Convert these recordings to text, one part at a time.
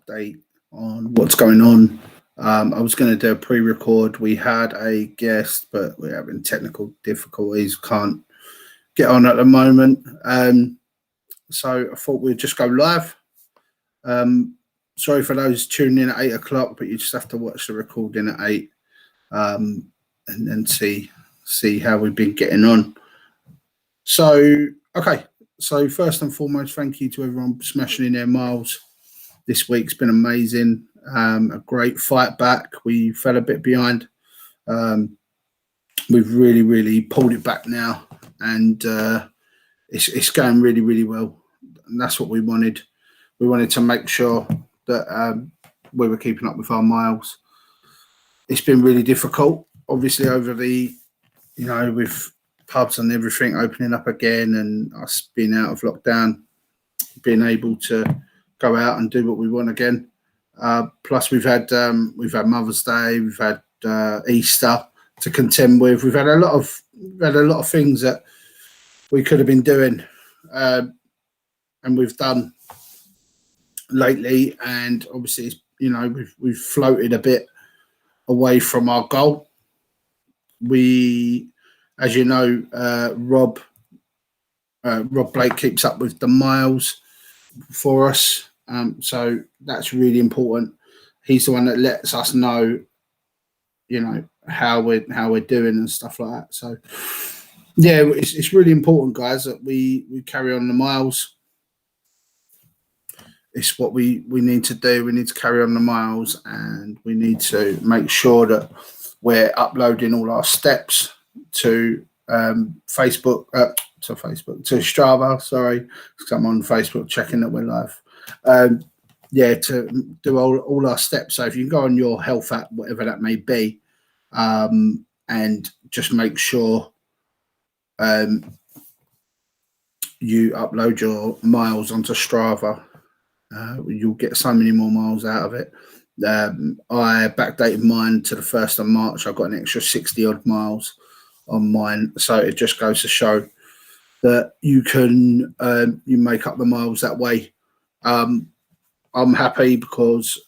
update on what's going on. I was going to do a pre-record. We had a guest, but we're having technical difficulties. Can't get on at the moment. So I thought we'd just go live. Sorry for those tuning in at 8 o'clock, but you just have to watch the recording at 8 and then see how we've been getting on. So, okay. So first and foremost, thank you to everyone smashing in their miles. This week's been amazing. A great fight back. We fell a bit behind. We've really pulled it back now, and it's going really well. And that's what we wanted. We wanted to make sure that we were keeping up with our miles. It's been really difficult, obviously, over the, with pubs and everything opening up again, and us being out of lockdown, being able to go out and do what we want again. Plus, we've had Mother's Day, we've had Easter to contend with. We've had a lot of things that we could have been doing, and we've done lately. And obviously, we've floated a bit away from our goal. We, as you know, Rob Blake keeps up with the miles for us, so that's really important. He's the one that lets us know, how we're doing and stuff like that. So yeah, it's really important, guys, that we carry on the miles. It's what we need to do. We need to carry on the miles, and we need to make sure that we're uploading all our steps to Facebook, to Strava. Sorry, because I'm on Facebook checking that we're live. To do all our steps. So if you can go on your health app, whatever that may be, and just make sure you upload your miles onto Strava. You'll get so many more miles out of it. I backdated mine to the 1st of March. I got an extra 60 odd miles on mine, so it just goes to show that you can you make up the miles that way. I'm happy because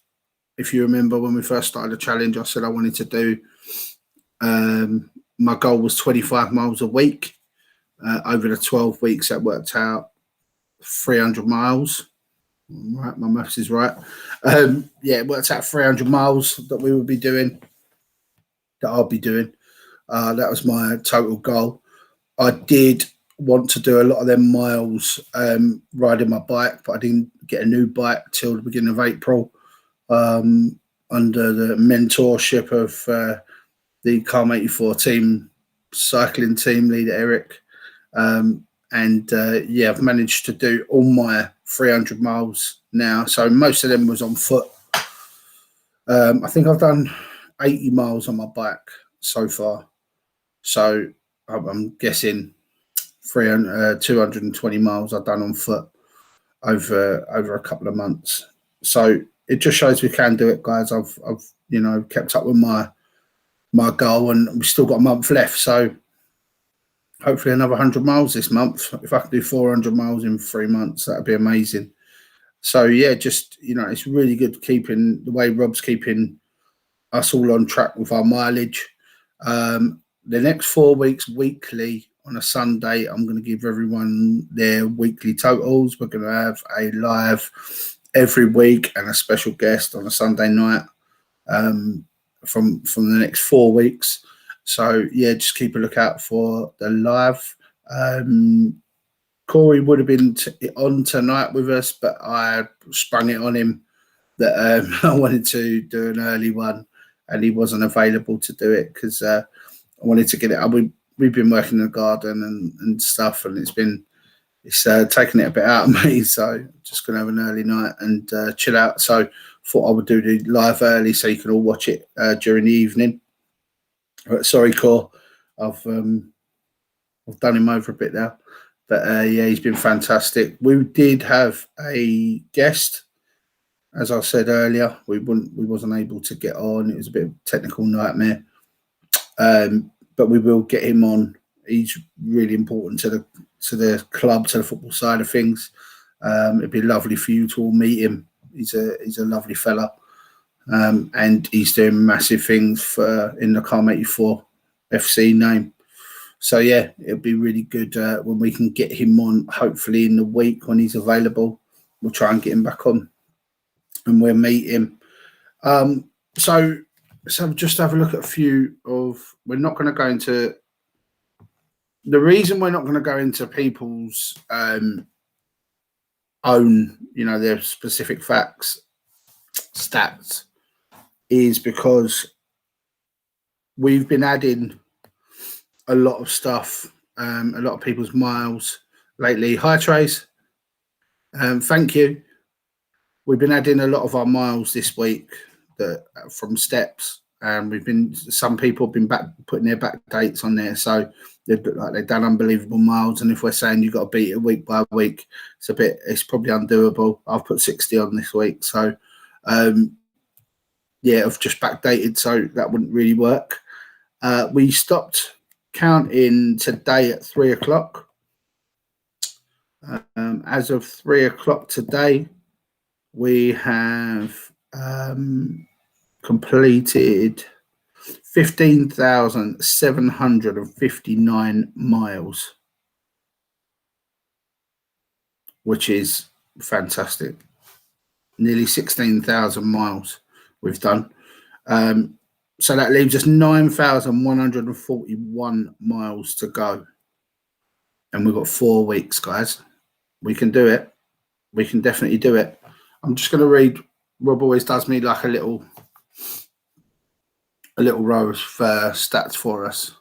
if you remember when we first started the challenge, I said I wanted to do my goal was 25 miles a week. Over the 12 weeks, that worked out 300 miles. Right, my maths is right. It worked out 300 miles that we would be doing, that I'll be doing. That was my total goal. I did want to do a lot of them miles riding my bike, but I didn't get a new bike till the beginning of April, under the mentorship of the Calm84 team, cycling team leader Eric. I've managed to do all my 300 miles now. So most of them was on foot. I think I've done 80 miles on my bike so far. So I'm guessing 220 miles I've done on foot over a couple of months. So it just shows we can do it, guys. I've kept up with my goal, and we've still got a month left. So hopefully another 100 miles this month. If I can do 400 miles in 3 months, that'd be amazing. So yeah, just, it's really good keeping the way Rob's keeping us all on track with our mileage. The next 4 weeks, weekly on a Sunday, I'm going to give everyone their weekly totals. We're going to have a live every week and a special guest on a Sunday night from the next 4 weeks. So yeah, just keep a lookout for the live. Corey would have been on tonight with us, but I sprung it on him that I wanted to do an early one, and he wasn't available to do it because I wanted to get it. We've been working in the garden and stuff, and it's taken it a bit out of me. So just gonna have an early night and chill out. So thought I would do the live early so you can all watch it during the evening. Sorry, Cor, I've done him over a bit now, but he's been fantastic. We did have a guest, as I said earlier. We wasn't able to get on. It was a bit of a technical nightmare, but we will get him on. He's really important to the club, to the football side of things. It'd be lovely for you to all meet him He's a lovely fella, and he's doing massive things for in the Calm84 FC name. So yeah, it'll be really good when we can get him on. Hopefully in the week when he's available, we'll try and get him back on, and we'll meet him. So just have a look at a few of. We're not going to go into. The reason we're not going to go into people's own, their specific facts, stats, is because we've been adding a lot of stuff, a lot of people's miles lately. Hi, Trace. Thank you. We've been adding a lot of our miles this week from steps, and some people have been putting their back dates on there, so they've done unbelievable miles. And if we're saying you've got to beat it week by week, it's probably undoable. I've put 60 on this week, so yeah, I've just backdated, so that wouldn't really work. We stopped counting today at 3 o'clock. As of 3 o'clock today, we have completed 15,759 miles, which is fantastic. Nearly 16,000 miles we've done. So that leaves us 9,141 miles to go. And we've got 4 weeks, guys. We can do it. We can definitely do it. I'm just going to read. Rob always does me like a little row of stats for us.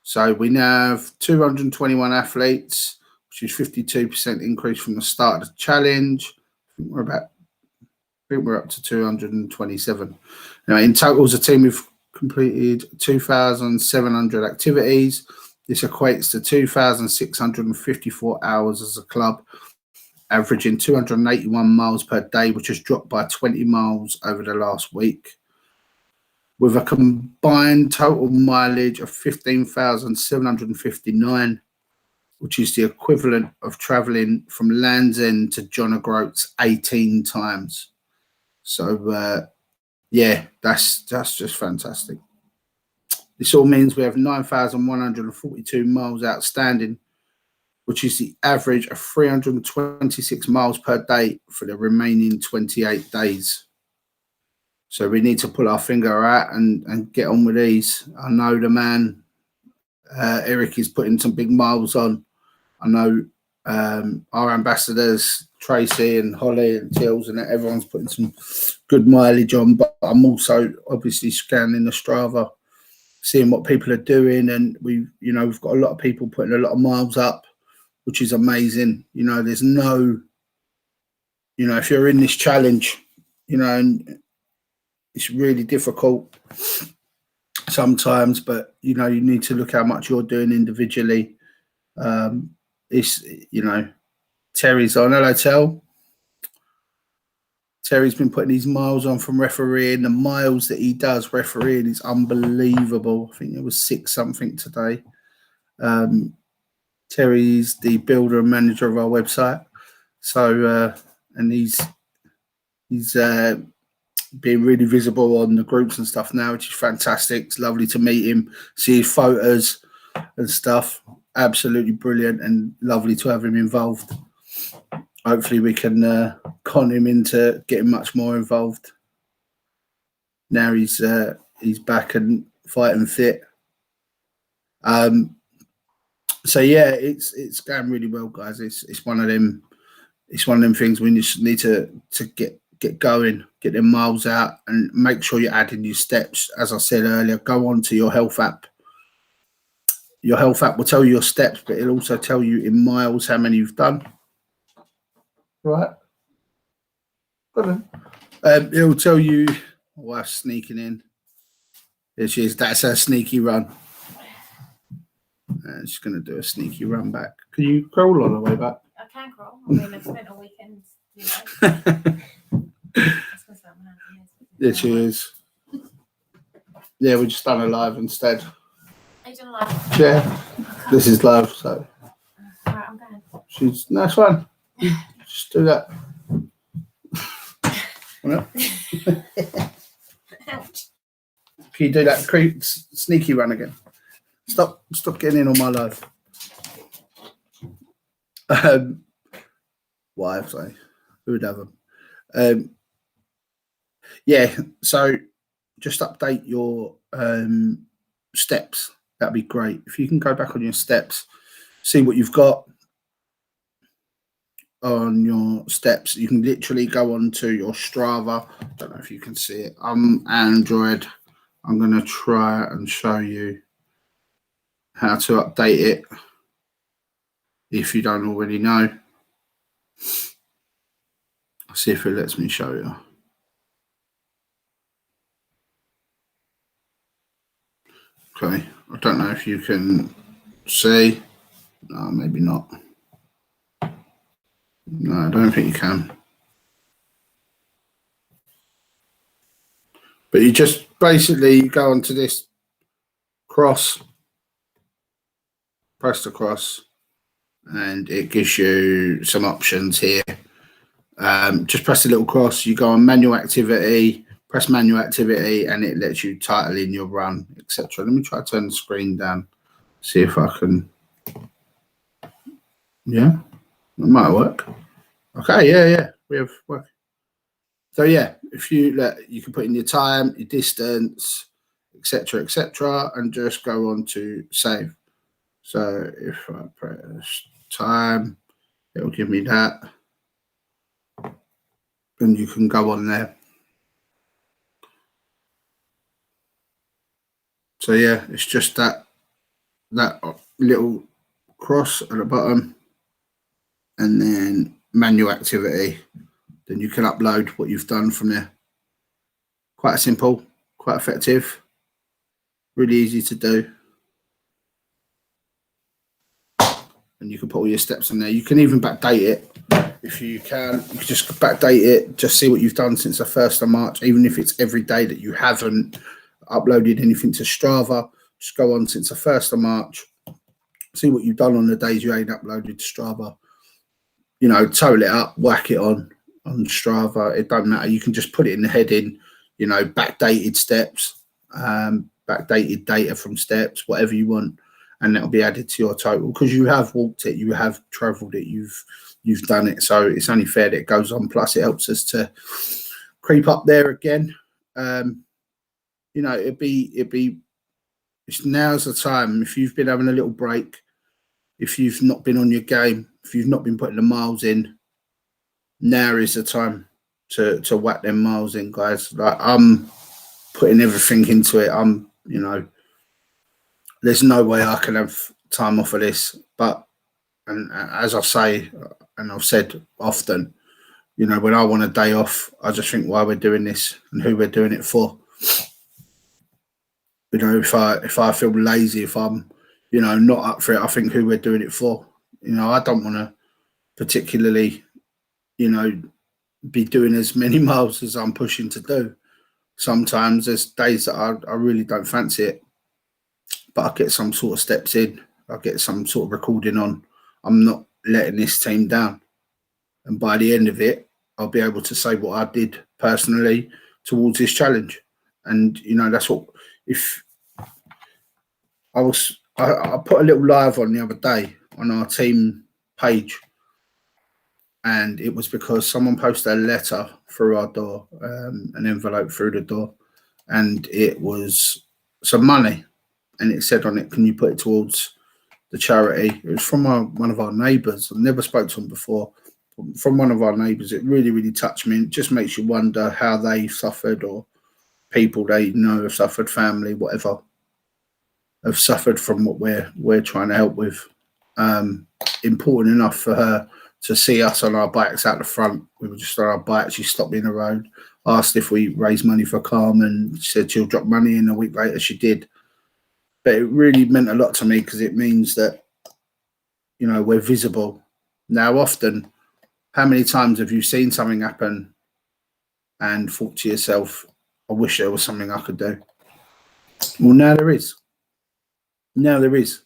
So we now have 221 athletes, which is 52% increase from the start of the challenge. I think we're up to 227. Now, in total, as a team, we've completed 2,700 activities. This equates to 2,654 hours as a club, averaging 281 miles per day, which has dropped by 20 miles over the last week. With a combined total mileage of 15,759, which is the equivalent of travelling from Land's End to John O'Groats 18 times. So, yeah, that's just fantastic. This all means we have 9,142 miles outstanding, which is the average of 326 miles per day for the remaining 28 days. So we need to pull our finger out and get on with these. I know the man, Eric, is putting some big miles on. I know our ambassadors, Tracy and Holly and Tills, and everyone's putting some good mileage on. But I'm also obviously scanning the Strava, seeing what people are doing. And we've got a lot of people putting a lot of miles up, which is amazing. There's no, if you're in this challenge, and it's really difficult sometimes, but you need to look how much you're doing individually. Terry's on. Hello, Tel. Terry's been putting these miles on from refereeing. The miles that he does refereeing is unbelievable. I think it was 6 something today. Terry's the builder and manager of our website. So, and he's being really visible on the groups and stuff now, which is fantastic. It's lovely to meet him, see his photos and stuff. Absolutely brilliant and lovely to have him involved. Hopefully we can con him into getting much more involved. Now he's back and fighting fit. So yeah, it's going really well, guys. It's one of them things we just need to get going, get them miles out, and make sure you're adding your steps. As I said earlier, go on to your health app. Your health app will tell you your steps, but it'll also tell you in miles how many you've done. Right. It'll tell you. Oh, sneaking in. There she is. That's her sneaky run. She's going to do a sneaky run back. Can you crawl on the way back? I can crawl. I mean, I've spent a weekend, There she is. Yeah, we just done a live instead. Are you doing live? Yeah. This is live, so. Alright, I'm going. That's fine. Just do that. Well, Ouch. can you do that sneaky run again? Stop getting in on my life. Wife, sorry. Who would have them? Yeah, so just update your steps. That'd be great. If you can go back on your steps, see what you've got on your steps. You can literally go on to your Strava. Don't know if you can see it. I'm Android. I'm going to try and show you how to update it if you don't already know. I'll see if it lets me show you. Okay, I don't know if you can see. No, maybe not. No, I don't think you can. But you just basically go onto this cross, press the cross, and it gives you some options here. Just press the little cross, you go on manual activity, press manual activity, and it lets you title in your run, etc. Let me try to turn the screen down, see if I can. Yeah, it might work. Okay, yeah, we have work. So yeah, if you can put in your time, your distance, etc., and just go on to save. So if I press time, it will give me that, and you can go on there. So yeah, it's just that little cross at the bottom, and then manual activity. Then you can upload what you've done from there. Quite simple, quite effective, really easy to do. And you can put all your steps in there. You can even backdate it if you can. You can just backdate it, just see what you've done since the 1st of March, even if it's every day that you haven't uploaded anything to Strava. Just go on since the 1st of March, see what you've done on the days you ain't uploaded to Strava. You know, total it up, whack it on Strava. It don't matter. You can just put it in the heading, you know, backdated steps, backdated data from steps, whatever you want, and that'll be added to your total because you have walked it, you have travelled it, you've done it. So it's only fair that it goes on. Plus, it helps us to creep up there again. You know, it's now's the time. If you've been having a little break, if you've not been on your game, if you've not been putting the miles in, now is the time to whack them miles in, guys. Like, I'm putting everything into it. You know, there's no way I can have time off of this. But, and as I say, and I've said often, you know, when I want a day off, I just think why we're doing this and who we're doing it for. You know, if I feel lazy, if I'm, you know, not up for it, I think who we're doing it for. You know, I don't want to particularly, you know, be doing as many miles as I'm pushing to do. Sometimes there's days that I really don't fancy it, but I get some sort of steps in, I get some sort of recording on. I'm not letting this team down. And by the end of it, I'll be able to say what I did personally towards this challenge. And, you know, that's what, if I put a little live on the other day on our team page, and it was because someone posted a letter through our door, an envelope through the door, and it was some money, and it said on it, can you put it towards the charity? It was from one of our neighbours. I've never spoke to them before. From one of our neighbours. It really, really touched me. It just makes you wonder how they suffered, or people they know have suffered, family, whatever, have suffered from what we're trying to help with. Important enough for her to see us on our bikes out the front. We were just on our bikes. She stopped me in the road, asked if we raised money for Calm, and said she'll drop money in. A week later, she did. But it really meant a lot to me because it means that, you know, we're visible. Now, often, how many times have you seen something happen and thought to yourself, I wish there was something I could do? Well, now there is. Now there is.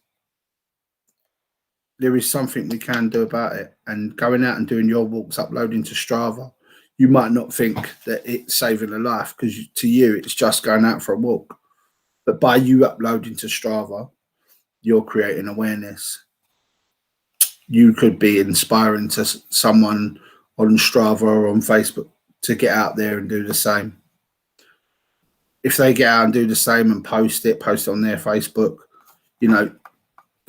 There is something we can do about it. And going out and doing your walks, uploading to Strava, you might not think that it's saving a life, because to you it's just going out for a walk. But by you uploading to Strava, you're creating awareness. You could be inspiring to someone on Strava or on Facebook to get out there and do the same. If they get out and do the same and post it on their Facebook,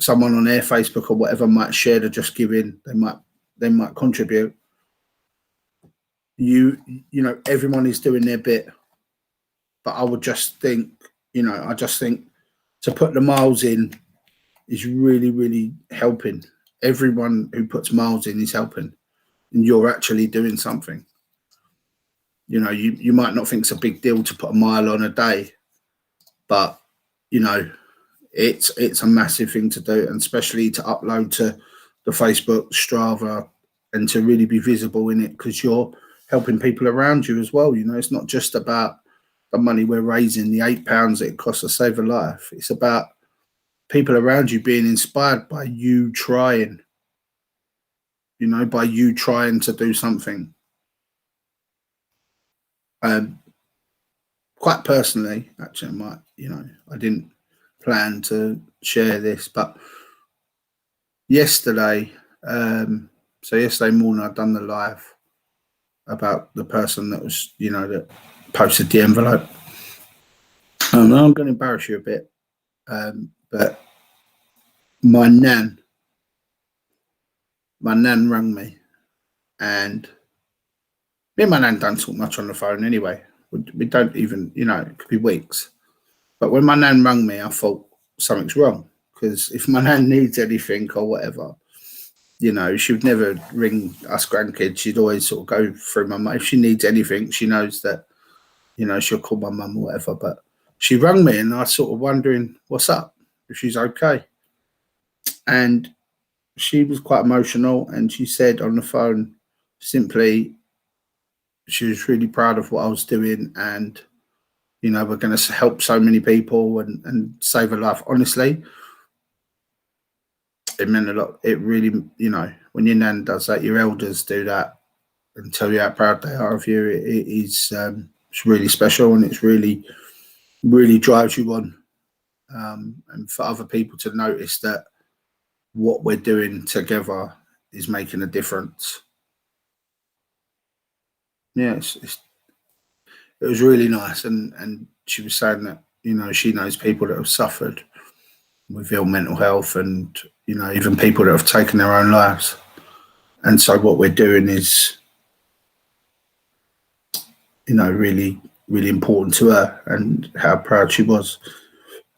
someone on their Facebook or whatever might share the Just Giving. They might contribute. Everyone is doing their bit, but I would just think, I just think to put the miles in is really, really helping. Everyone who puts miles in is helping, and you're actually doing something. You might not think it's a big deal to put a mile on a day, but it's a massive thing to do, and especially to upload to the Facebook, Strava, and to really be visible in it, because you're helping people around you as well. It's not just about the money we're raising, the £8 that it costs to save a life. It's about people around you being inspired by you trying, by you trying to do something. Quite personally, actually, I didn't plan to share this, but yesterday morning I'd done the live about the person that was, that posted the envelope. I'm going to embarrass you a bit, but my nan rang me, and me and my nan don't talk much on the phone anyway. We don't even, it could be weeks. But when my nan rang me, I thought something's wrong, because if my nan needs anything or whatever, she would never ring us grandkids. She'd always sort of go through my mum. If she needs anything, she knows that, she'll call my mum or whatever. But she rang me, and I was sort of wondering what's up, if she's okay. And she was quite emotional, and she said on the phone simply, she was really proud of what I was doing, and we're going to help so many people and save a life. Honestly, it meant a lot. It really, when your nan does that, your elders do that and tell you how proud they are of you, it's really special, and it's really, really drives you on. And for other people to notice that what we're doing together is making a difference. Yeah, it was really nice. And she was saying that, she knows people that have suffered with ill mental health, and, even people that have taken their own lives. And so what we're doing is, really, really important to her, and how proud she was.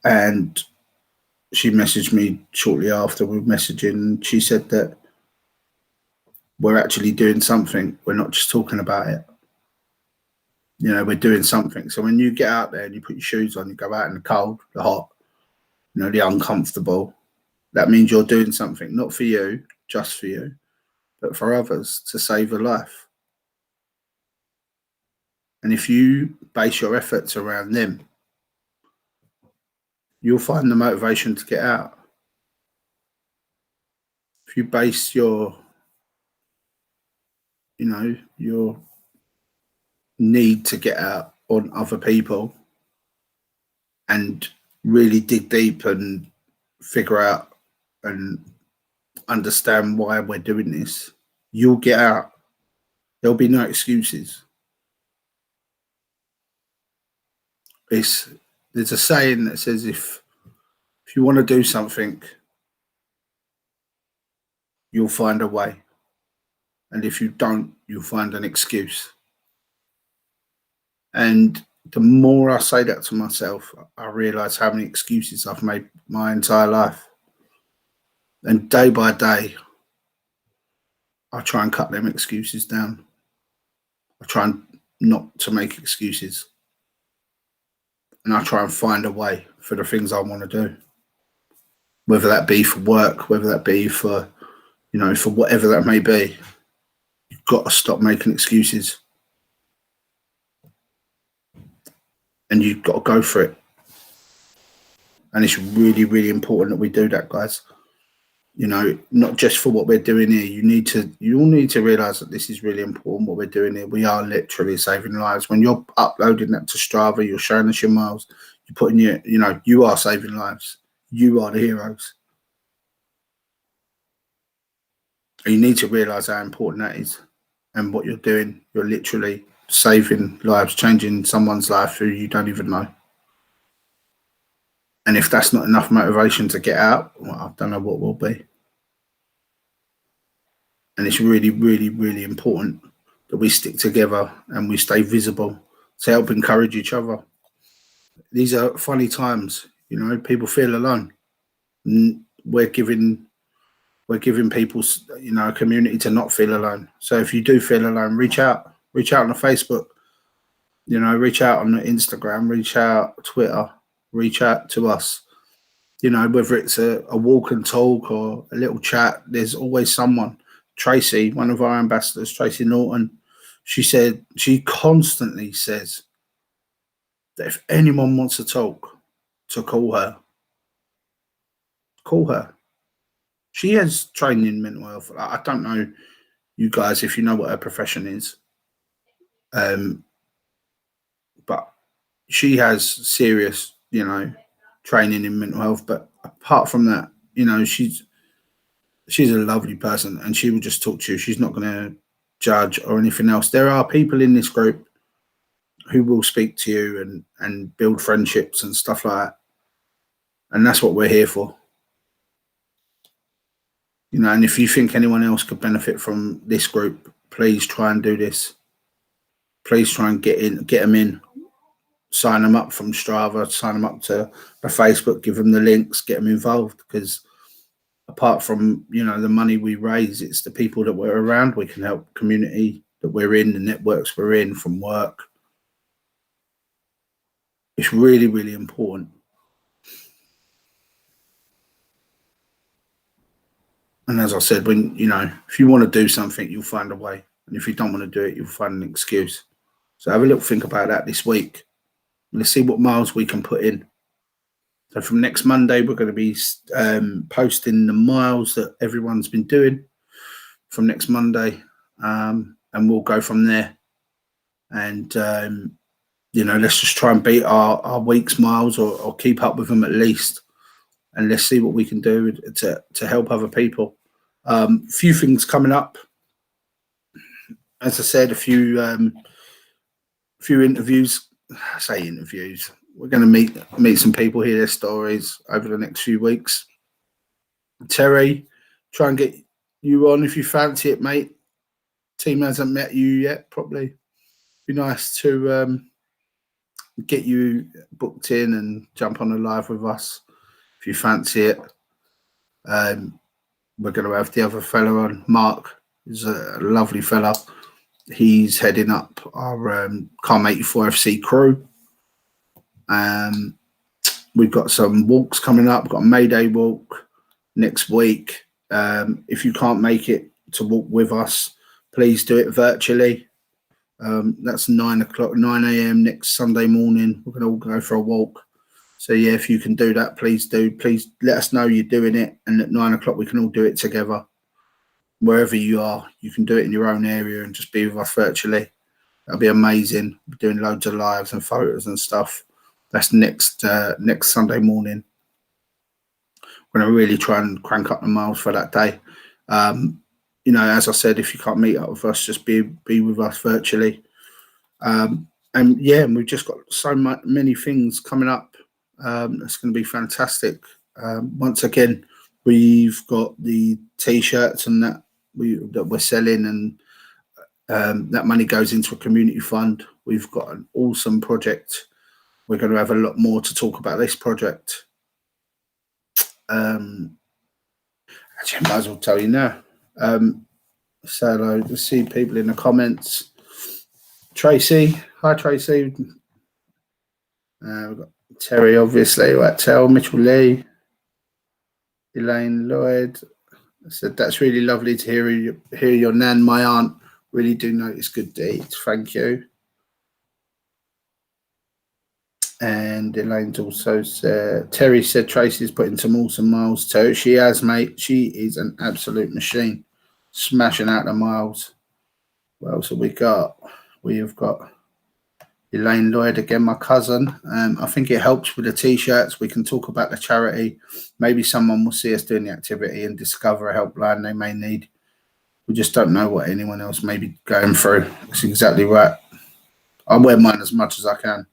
And she messaged me shortly after we were messaging, and she said that we're actually doing something. We're not just talking about it. We're doing something. So when you get out there and you put your shoes on, you go out in the cold, the hot, the uncomfortable, that means you're doing something, not for you, just for you, but for others, to save a life. And if you base your efforts around them, you'll find the motivation to get out. If you base your need to get out on other people, and really dig deep and figure out and understand why we're doing this, you'll get out. There'll be no excuses. There's a saying that says, if you want to do something, you'll find a way. And if you don't, you'll find an excuse. And the more I say that to myself, I realise how many excuses I've made my entire life. And day by day, I try and cut them excuses down. I try not to make excuses. And I try and find a way for the things I want to do. Whether that be for work, whether that be for, for whatever that may be. You've got to stop making excuses. And you've got to go for it. And it's really, really important that we do that, guys. You know, not just for what we're doing here. You all need to realise that this is really important. What we're doing here, we are literally saving lives. When you're uploading that to Strava, you're showing us your miles. You're putting you are saving lives. You are the heroes. And you need to realise how important that is, and what you're doing. You're literally saving lives, changing someone's life who you don't even know. And if that's not enough motivation to get out, well, I don't know what will be. And it's really, really, really important that we stick together and we stay visible to help encourage each other. These are funny times, people feel alone. We're giving people, a community to not feel alone. So if you do feel alone, reach out on Facebook, reach out on Instagram, reach out Twitter, reach out to us. Whether it's a walk and talk or a little chat, there's always someone. Tracy, one of our ambassadors, Tracy Norton, she constantly says that if anyone wants to talk, to call her. She has training in mental health. I don't know, you guys, if you know what her profession is, but she has serious, training in mental health. But apart from that, she's a lovely person, and she will just talk to you. She's not going to judge or anything else. There are people in this group who will speak to you and build friendships and stuff like that. And that's what we're here for. And if you think anyone else could benefit from this group, please try and do this. Please try and get them in. Sign them up from Strava, sign them up to the Facebook, give them the links, get them involved, because apart from, the money we raise, it's the people that we're around. We can help community that we're in, the networks we're in from work. It's really, really important. And as I said, when, if you want to do something, you'll find a way. And if you don't want to do it, you'll find an excuse. So have a little think about that this week. Let's see what miles we can put in. So from next Monday, we're going to be posting the miles that everyone's been doing from next Monday. And we'll go from there. And, let's just try and beat our week's miles or keep up with them at least. And let's see what we can do to help other people. Few things coming up. As I said, a few interviews. I say interviews. We're going to meet some people, hear their stories over the next few weeks. Terry, try and get you on if you fancy it, mate. Team hasn't met you yet, probably. Be nice to get you booked in and jump on a live with us if you fancy it. We're going to have the other fella on. Mark is a lovely fella. He's heading up our Calm84 FC crew. We've got some walks coming up. We've got a May Day walk next week. If you can't make it to walk with us, please do it virtually. That's 9 a.m. next Sunday morning. We're going to all go for a walk. So yeah, if you can do that, please do. Please let us know you're doing it, and at 9 o'clock we can all do it together. Wherever you are, you can do it in your own area and just be with us virtually. That'll be amazing. We're doing loads of lives and photos and stuff. That's next Sunday morning. We're going to really try and crank up the miles for that day. As I said, if you can't meet up with us, just be with us virtually. And we've just got so many things coming up. It's going to be fantastic. Once again, we've got the T-shirts and that we're selling, and that money goes into a community fund. We've got an awesome project. We're going to have a lot more to talk about this project. Actually, I might as well tell you now. So let's see people in the comments. Tracy, hi Tracy. We've got Terry, obviously. Rattel, Mitchell Lee, Elaine Lloyd. I said that's really lovely to hear your nan, my aunt. Really do notice good deeds. Thank you. And And Elaine's also said, Terry said Tracy's putting some awesome miles too. She has, mate. She is an absolute machine, smashing out the miles. What else have we got? We have got Elaine Lloyd again, my cousin. I think it helps with the t-shirts. We can talk about the charity. Maybe someone will see us doing the activity and discover a helpline they may need. We just don't know what anyone else may be going through. That's exactly right. I wear mine as much as I can.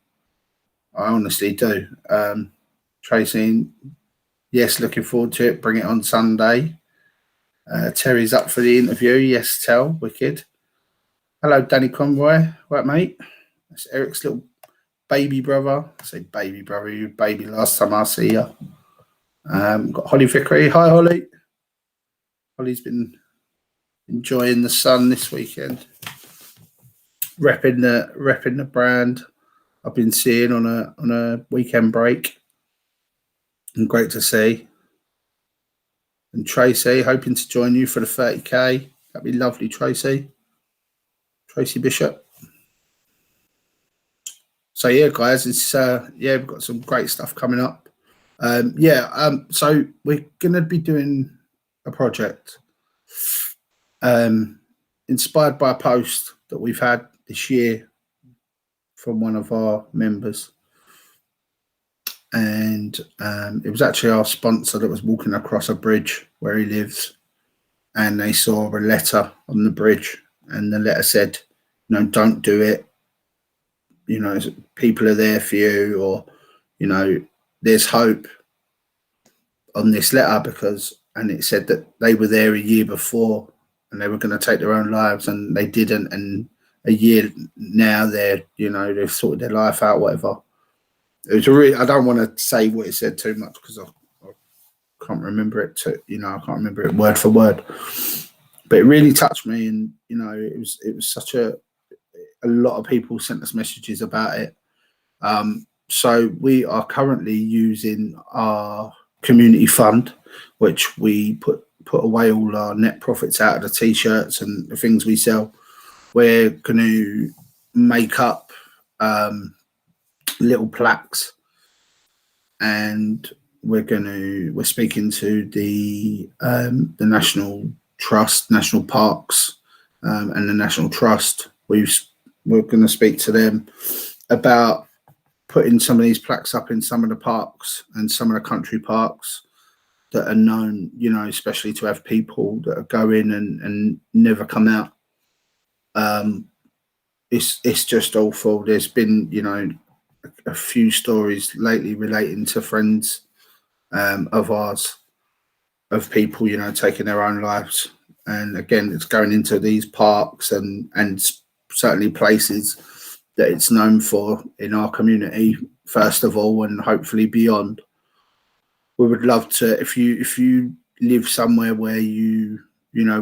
I honestly do. Tracy, yes, looking forward to it. Bring it on Sunday. Terry's up for the interview. Yes, tell. Wicked. Hello, Danny Conroy. Right, mate. That's Eric's little baby brother. I say baby brother. You baby last time I see you. Got Holly Vickery. Hi, Holly. Holly's been enjoying the sun this weekend. Repping the brand. I've been seeing on a weekend break. And great to see. And Tracy, hoping to join you for the 30k. That'd be lovely, Tracy. Tracy Bishop. So yeah, guys, it's we've got some great stuff coming up. So we're gonna be doing a project inspired by a post that we've had this year from one of our members. And it was actually our sponsor that was walking across a bridge where he lives, and they saw a letter on the bridge, and the letter said, don't do it. People are there for you, or, there's hope on this letter and it said that they were there a year before and they were going to take their own lives and they didn't. And a year now they've sorted their life out, whatever. It was I don't want to say what it said too much because I can't remember it I can't remember it word for word, but it really touched me. And, it was such a lot of people sent us messages about it. So we are currently using our community fund, which we put away all our net profits out of the t-shirts and the things we sell. We're going to make up little plaques, and we're speaking to the National Trust, National Parks, and the National Trust. We're going to speak to them about putting some of these plaques up in some of the parks and some of the country parks that are known, especially to have people that go in and never come out. It's just awful. There's been, a few stories lately relating to friends of ours, of people, taking their own lives. And again, it's going into these parks and certainly places that it's known for in our community, first of all, and hopefully beyond. We would love to, if you live somewhere where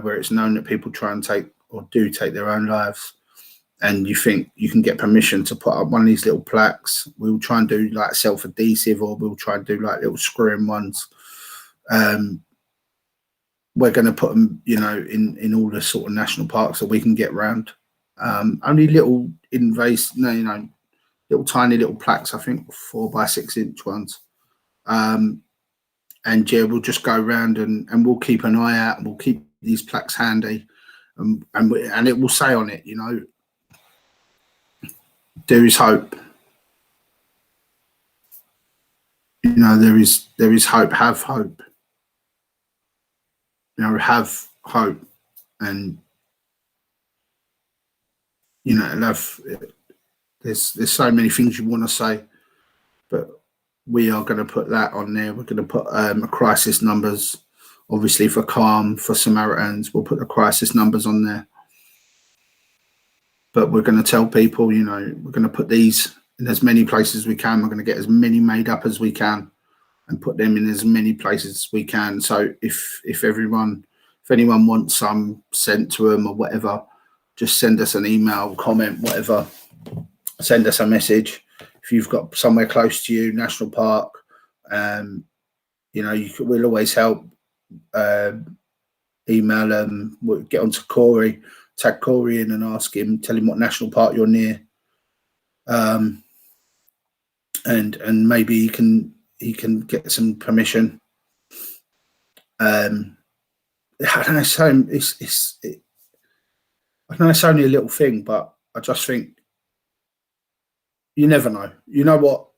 where it's known that people try and take their own lives, and you think you can get permission to put up one of these little plaques, we'll try and do like self-adhesive, or we'll try and do like little screwing ones. We're going to put them, in all the sort of national parks that we can get around. Only little little tiny little plaques, I think 4 by 6 inch ones. And yeah, we'll just go around and we'll keep an eye out, and we'll keep these plaques handy, and it will say on it, there is hope. There is hope. Have hope. Have hope, and there's so many things you want to say, but we are going to put that on there. We're going to put crisis numbers, obviously for Calm, for Samaritans. We'll put the crisis numbers on there. But we're going to tell people, we're going to put these in as many places as we can. We're going to get as many made up as we can and put them in as many places as we can. So if anyone wants some sent to them or whatever, just send us an email, comment, whatever. Send us a message. If you've got somewhere close to you, national park, we'll always help. Email them. We'll get onto Corey, tag Corey in and ask him, tell him what national park you're near. And and maybe he can get some permission. I don't know, I know it's only a little thing, but I just think you never know. You know what?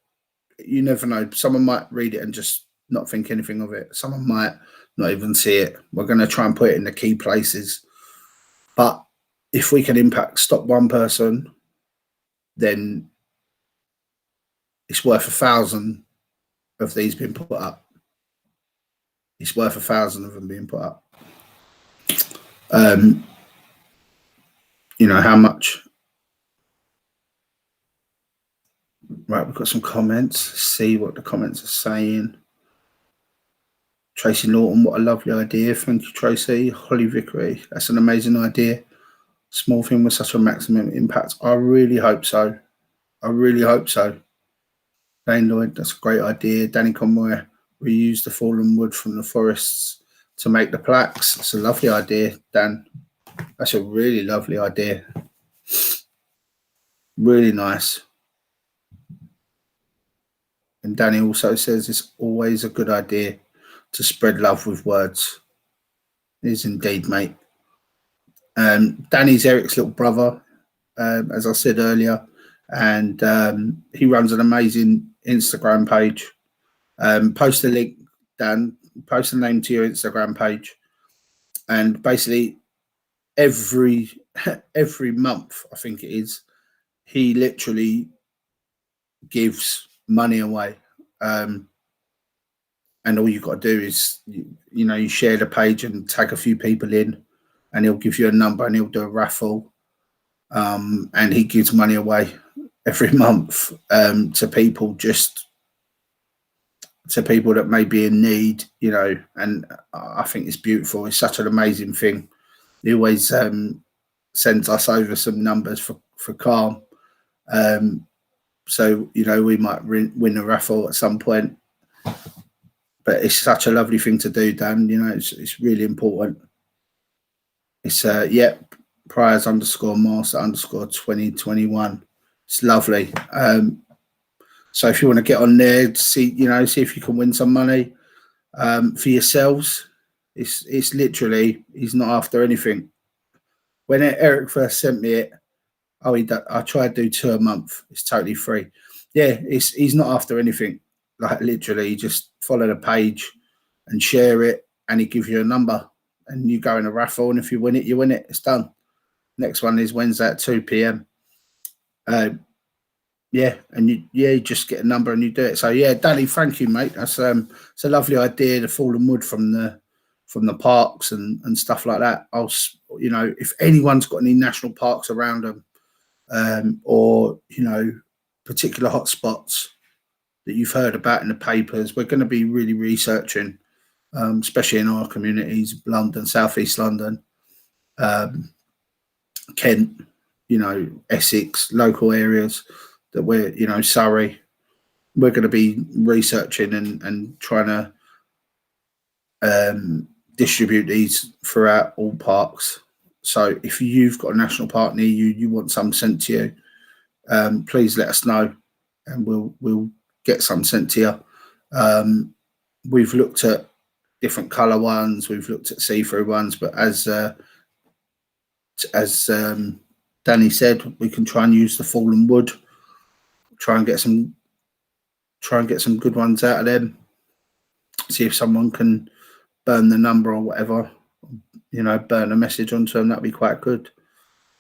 You never know. Someone might read it and just not think anything of it. Someone might not even see it. We're going to try and put it in the key places. But if we can stop one person, then it's worth 1,000 of these being put up. It's worth 1,000 of them being put up. You know how much? Right, we've got some comments. See what the comments are saying. Tracy Norton, what a lovely idea. Thank you, Tracy. Holly Vickery, that's an amazing idea. Small thing with such a maximum impact. I really hope so. I really hope so. Dane Lloyd, that's a great idea. Danny Conroy, reuse the fallen wood from the forests to make the plaques. That's a lovely idea, Dan. That's a really lovely idea. Really nice. And Danny also says it's always a good idea to spread love with words. It is indeed, mate. Danny's Eric's little brother, as I said earlier, and he runs an amazing Instagram page. Post the link, Dan. Post the name to your Instagram page, and basically every month, I think it is, he literally gives money away. And all you've got to do is, you share the page and tag a few people in, and he'll give you a number and he'll do a raffle. And he gives money away every month to people that may be in need, and I think it's beautiful. It's such an amazing thing. He always sends us over some numbers for Calm. So, we might win a raffle at some point. But it's such a lovely thing to do, Dan. It's really important. It's Priors _master _2021. It's lovely. So if you want to get on there, see if you can win some money for yourselves. It's literally, he's not after anything. When Eric first sent me it, I try to do 2 a month. It's totally free. Yeah, he's not after anything. Like literally, just follow the page and share it, and he gives you a number, and you go in a raffle, and if you win it, you win it. It's done. Next one is Wednesday at 2 p.m. And you just get a number and you do it. So yeah, Danny, thank you, mate. That's it's a lovely idea. The fallen wood from the parks and stuff like that. If anyone's got any national parks around them, or particular hot spots that you've heard about in the papers, we're going to be really researching, especially in our communities, London, Southeast London, Kent, Essex, local areas that we're, Surrey. We're going to be researching and trying to distribute these throughout all parks. So if you've got a national park near you want some sent to you, please let us know, and we'll get some sent to you. We've looked at different colour ones, we've looked at see-through ones, but as Danny said, we can try and use the fallen wood, try and get some good ones out of them. See if someone can burn the number or whatever, burn a message onto them. That'd be quite good.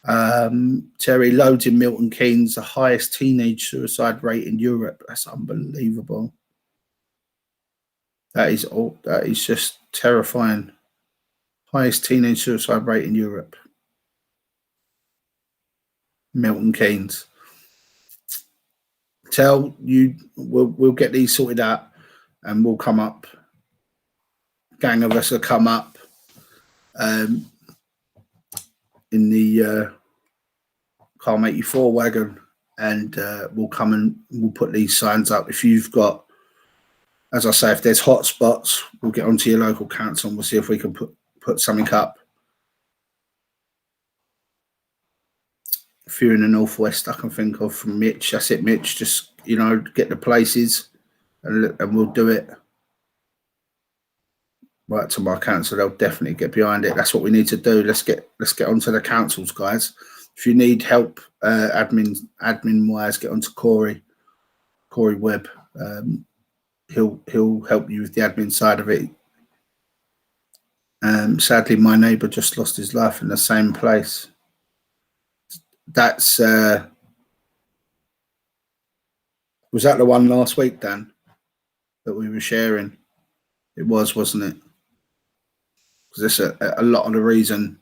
Terry, loads in Milton Keynes, the highest teenage suicide rate in Europe. That's unbelievable. That is just terrifying. Highest teenage suicide rate in Europe. Milton Keynes. We'll get these sorted out, and we'll come up. Gang of us will come up in the Calm84 wagon, and we'll come and we'll put these signs up. If you've got, as I say, if there's hot spots, we'll get onto your local council and we'll see if we can put something up. If you're in the northwest, I can think of from Mitch. That's it, Mitch. Just you know, get the places, and we'll do it. Right to my council, they'll definitely get behind it. That's what we need to do. Let's get onto the councils, guys. If you need help, admin wise, get onto Corey Webb. He'll help you with the admin side of it. Sadly, my neighbour just lost his life in the same place. That's was that the one last week, Dan, that we were sharing? It was, wasn't it? Because that's a lot of the reason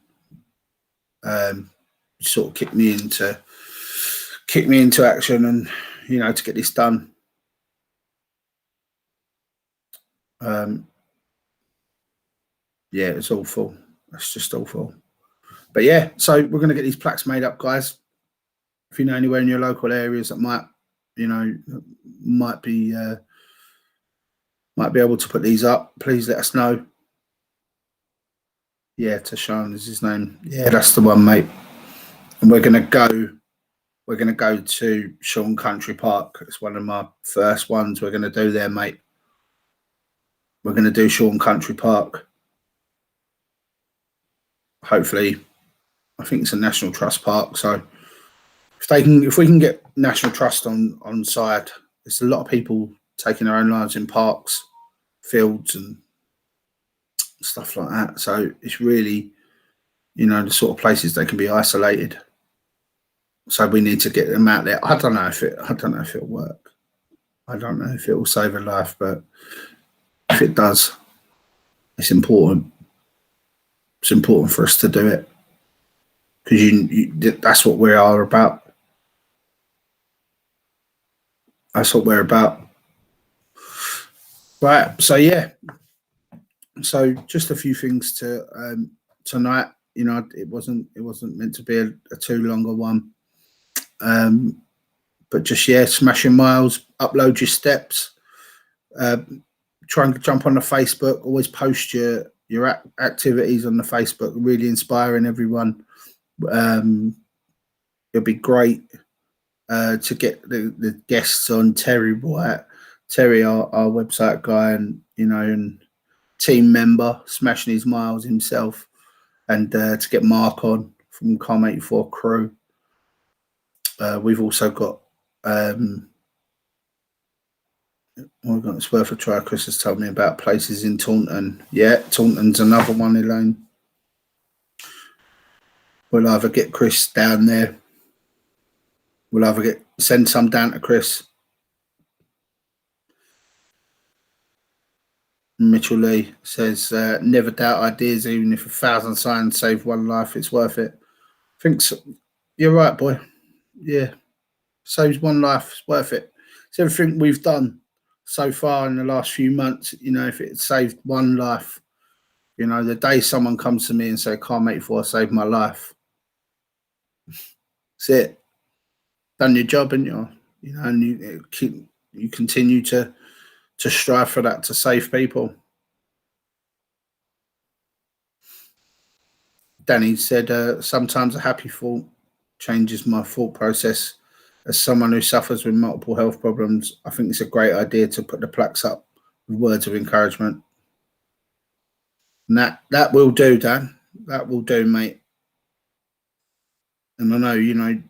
sort of kicked me into action, and you know, to get this done. Yeah, it's awful. It's just awful. But yeah, so we're going to get these plaques made up, guys. If you know anywhere in your local areas that might, you know, might be able to put these up, please let us know. Yeah, Tashan is his name. Yeah, that's the one, mate. And we're gonna go to Sean Country Park. It's one of my first ones we're gonna do there, mate. We're gonna do Sean Country Park. Hopefully, I think it's a National Trust park. So if we can get National Trust on side, there's a lot of people taking their own lives in parks, fields, and stuff like that. So it's really, you know, the sort of places they can be isolated. So we need to get them out there. I don't know if it'll work. I don't know if it will save a life, but if it does, it's important. It's important for us to do it, because that's what we are about. That's what we're about. Right. So yeah. So just a few things to tonight. You know, it wasn't meant to be a too longer one. But just, yeah, smashing miles, upload your steps, try and jump on the Facebook, always post your activities on the Facebook, really inspiring everyone. It'll be great to get the guests on. Terry White, our website guy, and, you know, and team member, smashing his miles himself, and to get Mark on from Calm84 crew. We've also got it's worth a try. Chris has told me about places in Taunton. Yeah, Taunton's another one, Elaine. We'll either get Chris down there. We'll either send some down to Chris. Mitchell Lee says, never doubt ideas, even if 1,000 signs save one life, it's worth it. I think so. You're right, boy. Yeah. Saves one life, it's worth it. It's everything we've done so far in the last few months. You know, if it saved one life, you know, the day someone comes to me and say, Calm84 saved my life, that's it. Done your job, and you know, and you continue to strive for that, to save people. Danny said, sometimes a happy thought changes my thought process. As someone who suffers with multiple health problems, I think it's a great idea to put the plaques up with words of encouragement. And that will do, Dan. That will do, mate. And I know, you know,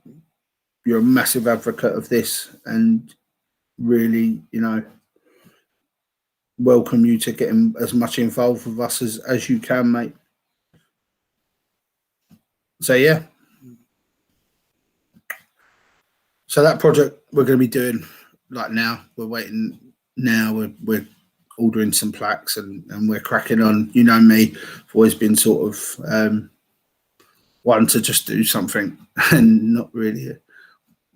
you're a massive advocate of this, and really, you know, welcome you to getting as much involved with us as you can, mate. So yeah. So that project we're going to be doing, like, now. We're waiting now. We're ordering some plaques, and we're cracking on. You know me, I've always been sort of one to just do something and not really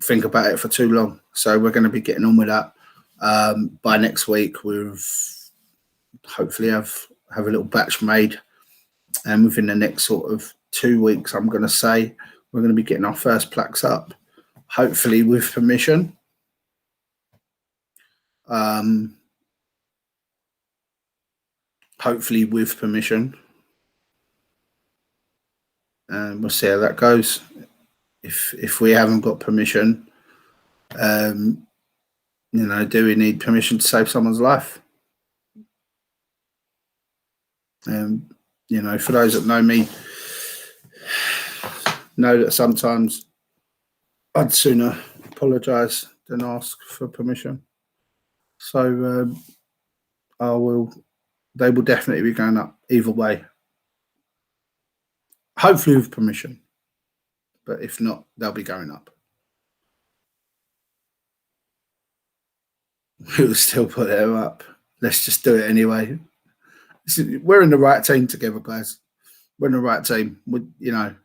think about it for too long. So we're going to be getting on with that. By next week, we'll hopefully have a little batch made, and within the next sort of 2 weeks, I'm going to say, we're going to be getting our first plaques up, hopefully with permission. Hopefully with permission, and we'll see how that goes. If we haven't got permission, You know, do we need permission to save someone's life? You know, for those that know me, know that sometimes I'd sooner apologise than ask for permission. So they will definitely be going up either way. Hopefully with permission. But if not, they'll be going up. We'll still put them up. Let's just do it anyway. We're in the right team together, guys. We're in the right team. You know.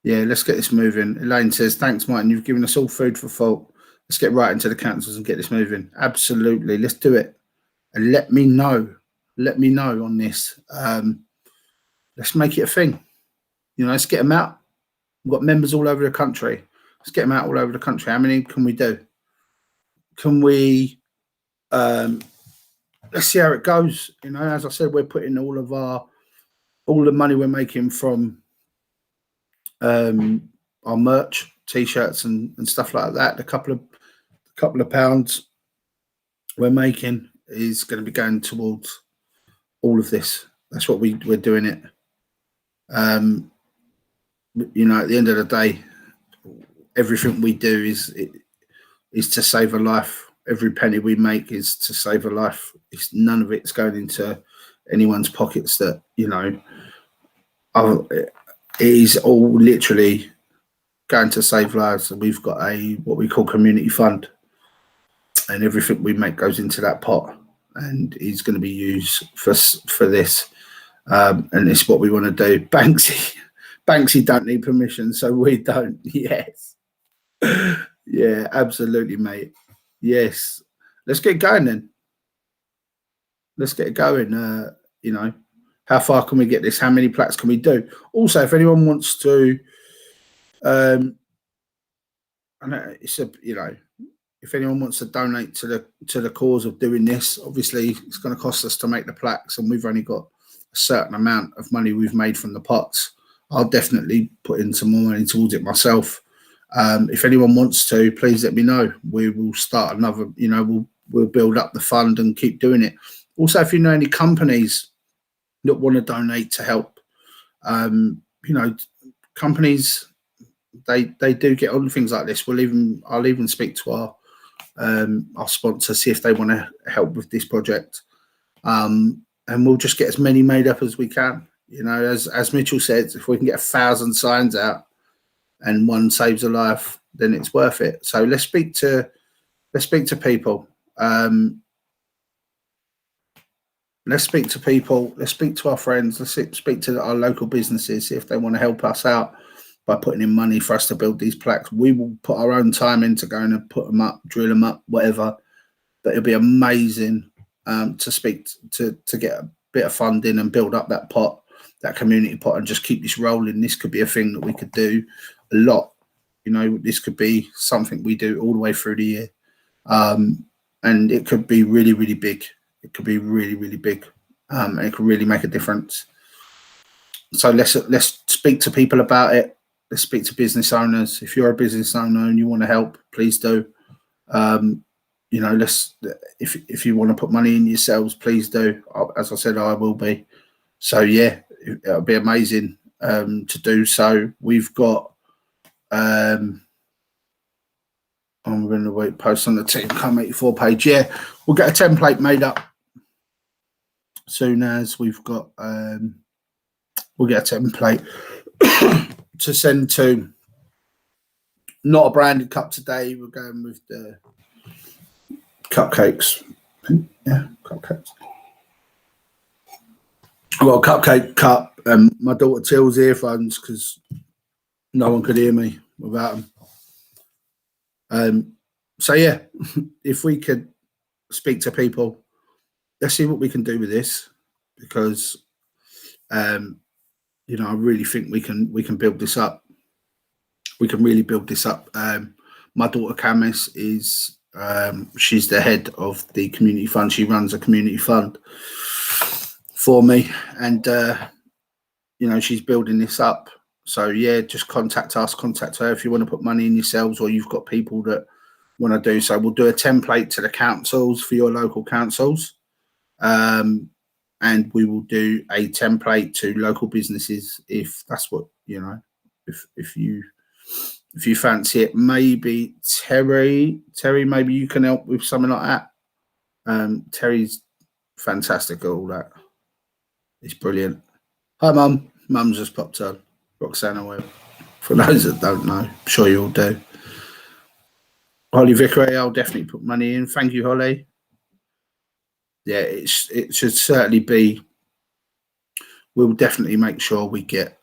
Yeah, let's get this moving. Elaine says, thanks, Martin. You've given us all food for thought. Let's get right into the councils and get this moving. Absolutely. Let's do it. And let me know. Let me know on this. Let's make it a thing. You know, let's get them out. We've got members all over the country. Let's get them out all over the country. How many can we do? Can we... let's see how it goes. You know, as I said, we're putting all the money we're making from our merch, t-shirts and stuff like that. The couple of pounds we're making is going to be going towards all of this. That's what we're doing it. You know, at the end of the day, everything we do is to save a life. Every penny we make is to save a life. None of it's going into anyone's pockets that, you know, it is all literally going to save lives. And we've got what we call community fund, and everything we make goes into that pot and is going to be used for this. And it's what we want to do. Banksy don't need permission, so we don't. Yes. Yeah, absolutely, mate. Yes. Let's get going then. Let's get going. You know, how far can we get this? How many plaques can we do? Also, if anyone wants to, I know you know, if anyone wants to donate to the cause of doing this, obviously it's going to cost us to make the plaques, and we've only got a certain amount of money we've made from the pots. I'll definitely put in some more money towards it myself. If anyone wants to, please let me know. We will start another, you know, we'll build up the fund and keep doing it. Also, if you know any companies that want to donate to help, you know, companies, they do get on things like this. I'll even speak to our sponsor, see if they want to help with this project. And we'll just get as many made up as we can. You know, as Mitchell said, if we can get 1,000 signs out and one saves a life, then it's worth it. So let's speak to people. Let's speak to people. Let's speak to our friends. Let's speak to our local businesses, see if they want to help us out by putting in money for us to build these plaques. We will put our own time into going and put them up, drill them up, whatever. But it'll be amazing to speak to get a bit of funding and build up that pot, that community pot, and just keep this rolling. This could be a thing that we could do a lot. You know, this could be something we do all the way through the year. And it could be really, really big. It could be really, really big. And it could really make a difference. So let's speak to people about it. Let's speak to business owners. If you're a business owner and you want to help, please do. You know, if you want to put money in yourselves, please do. As I said, I will be. So yeah, it'll be amazing to do so. We've got I'm going to wait post on the Team Calm84 page. Yeah, we'll get a template made up soon as we've got we'll get a template to send to. Not a branded cup today. We're going with the cupcakes. Yeah, cupcakes. I've got a cupcake cup and my daughter Till's earphones because no one could hear me without them. So yeah, if we could speak to people, let's see what we can do with this, because you know, I really think we can build this up. We can really build this up. My daughter Camis is she's the head of the community fund. She runs a community fund for me, and you know, she's building this up. So yeah, just contact us, contact her if you want to put money in yourselves, or you've got people that want to do so. We'll do a template to the councils for your local councils, and we will do a template to local businesses if that's what if you fancy it. Maybe Terry, maybe you can help with something like that. Terry's fantastic at all that. It's brilliant. Hi, Mum. Mum's just popped on. Roxana Webb. For those that don't know, I'm sure you all do. Holly Vickery, I'll definitely put money in. Thank you, Holly. Yeah, it should certainly be. We'll definitely make sure we get.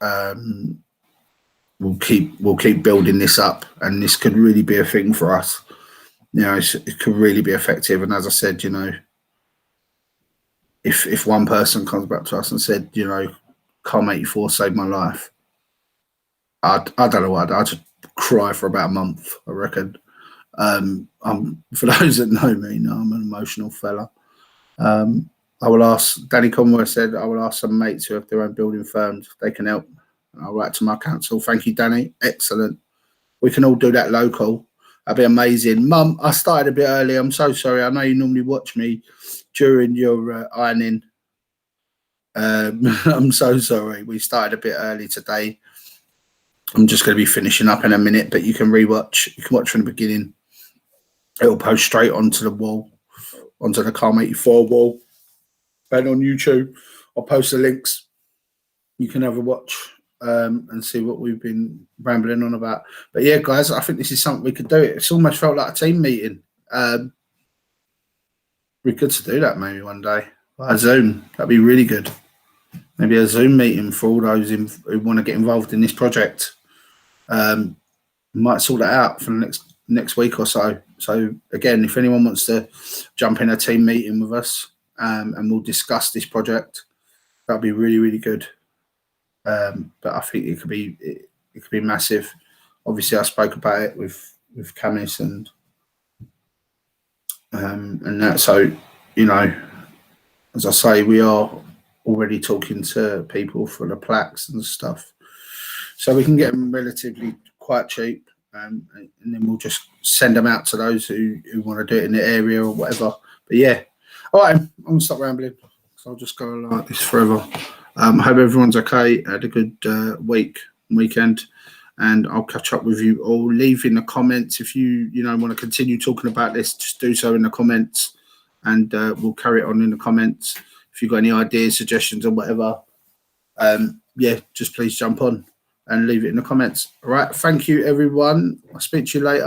We'll keep building this up, and this could really be a thing for us. It could really be effective. And as I said, if one person comes back to us and said, Calm84 saved my life, I don't know what I'd just cry for about a month, I reckon. For those that know me, I'm an emotional fella. I will ask, Danny Conway said, I will ask some mates who have their own building firms if they can help. I'll write to my council. Thank you, Danny. Excellent. We can all do that local. That'd be amazing. Mum, I started a bit early. I'm so sorry. I know you normally watch me during your ironing. I'm so sorry. We started a bit early today. I'm just going to be finishing up in a minute, but you can rewatch. You can watch from the beginning. It'll post straight onto the wall, onto the Calm84 wall, and on YouTube. I'll post the links. You can have a watch and see what we've been rambling on about. But yeah, guys, I think this is something we could do. It's almost felt like a team meeting. Be good to do that maybe one day. By Zoom, that'd be really good. Maybe a Zoom meeting for all those who want to get involved in this project. Might sort that out for the next week or so. So again, if anyone wants to jump in a team meeting with us, and we'll discuss this project, that'd be really, really good. But I think it could be massive. Obviously, I spoke about it with Camis and that. So as I say, we are already talking to people for the plaques and stuff, so we can get them relatively quite cheap, and then we'll just send them out to those who want to do it in the area or whatever. But yeah, all right, I'm gonna stop rambling. So I'll just go like this forever. Hope everyone's okay. Had a good weekend, and I'll catch up with you all. Leave in the comments if you want to continue talking about this. Just do so in the comments, and we'll carry it on in the comments. If you've got any ideas, suggestions, or whatever, yeah, just please jump on and leave it in the comments. All right, thank you, everyone. I'll speak to you later.